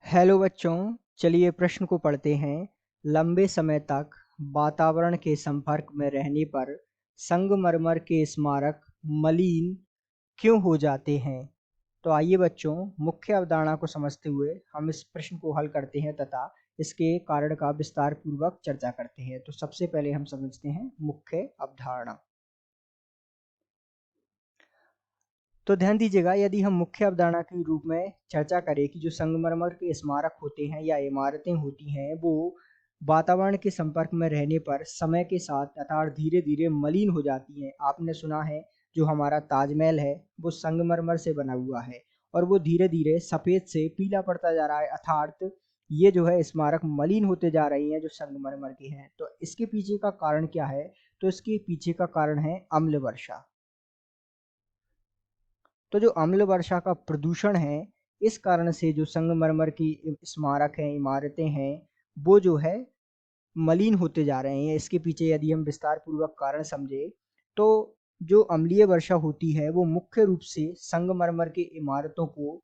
Hello बच्चों, चलिए प्रश्न को पढ़ते हैं। लंबे समय तक वातावरण के संपर्क में रहने पर संगमरमर के स्मारक मलिन क्यों हो जाते हैं? तो आइए बच्चों, मुख्य अवधारणा को समझते हुए हम इस प्रश्न को हल करते हैं तथा इसके कारण का विस्तार पूर्वक चर्चा करते हैं। तो सबसे पहले हम समझते हैं मुख्य अवधारणा। तो ध्यान दीजिएगा, यदि हम मुख्य अवधारणा के रूप में चर्चा करें कि जो संगमरमर के स्मारक होते हैं या इमारतें होती हैं, वो वातावरण के संपर्क में रहने पर समय के साथ अर्थात धीरे धीरे मलिन हो जाती हैं। आपने सुना है, जो हमारा ताजमहल है वो संगमरमर से बना हुआ है और वो धीरे धीरे सफेद से पीला पड़ता जा रहा है, अर्थात ये जो है स्मारक मलिन होते जा रही हैं जो संगमरमर के हैं। तो इसके पीछे का कारण क्या है? तो इसके पीछे का कारण है अम्ल वर्षा। तो जो अम्ल वर्षा का प्रदूषण है, इस कारण से जो संगमरमर की स्मारक हैं, इमारतें हैं, वो जो है मलिन होते जा रहे हैं। इसके पीछे यदि हम विस्तार पूर्वक कारण समझे, तो जो अम्लीय वर्षा होती है वो मुख्य रूप से संगमरमर की इमारतों को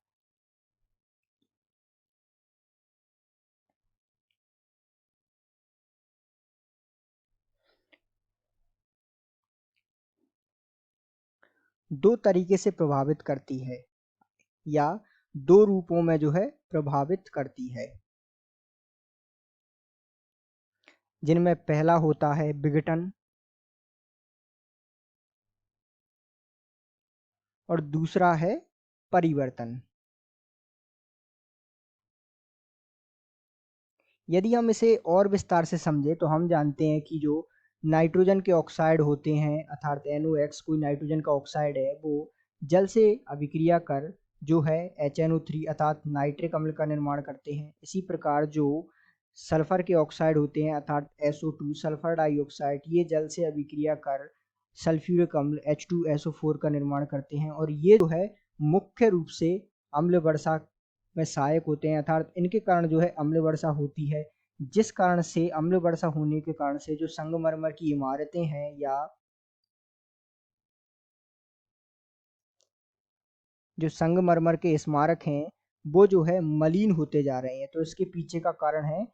दो तरीके से प्रभावित करती है या दो रूपों में जो है प्रभावित करती है, जिनमें पहला होता है विघटन और दूसरा है परिवर्तन। यदि हम इसे और विस्तार से समझें तो हम जानते हैं कि जो नाइट्रोजन के ऑक्साइड होते हैं अर्थात NOx, कोई नाइट्रोजन का ऑक्साइड है, वो जल से अभिक्रिया कर जो है HNO3 अर्थात नाइट्रिक अम्ल का निर्माण करते हैं। इसी प्रकार जो सल्फर के ऑक्साइड होते हैं अर्थात SO2 सल्फर डाइऑक्साइड, ये जल से अभिक्रिया कर सल्फ्यूरिक अम्ल H2SO4 का निर्माण करते हैं और ये जो है मुख्य रूप से अम्ल वर्षा में सहायक होते हैं, अर्थात इनके कारण जो है अम्ल वर्षा होती है। जिस कारण से अम्ल वर्षा होने के कारण से जो संगमरमर की इमारतें हैं या जो संगमरमर के स्मारक हैं, वो जो है मलिन होते जा रहे हैं। तो इसके पीछे का कारण है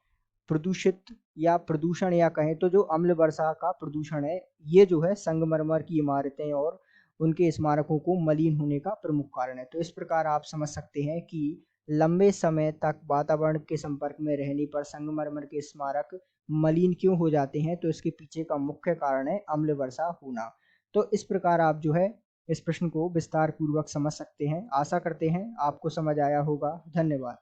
प्रदूषित या प्रदूषण, या कहें तो जो अम्ल वर्षा का प्रदूषण है, ये जो है संगमरमर की इमारतें और उनके स्मारकों को मलिन होने का प्रमुख कारण है। तो इस प्रकार आप समझ सकते हैं कि लंबे समय तक वातावरण के संपर्क में रहने पर संगमरमर के स्मारक मलिन क्यों हो जाते हैं? तो इसके पीछे का मुख्य कारण है अम्ल वर्षा होना। तो इस प्रकार आप जो है इस प्रश्न को विस्तार पूर्वक समझ सकते हैं। आशा करते हैं आपको समझ आया होगा। धन्यवाद।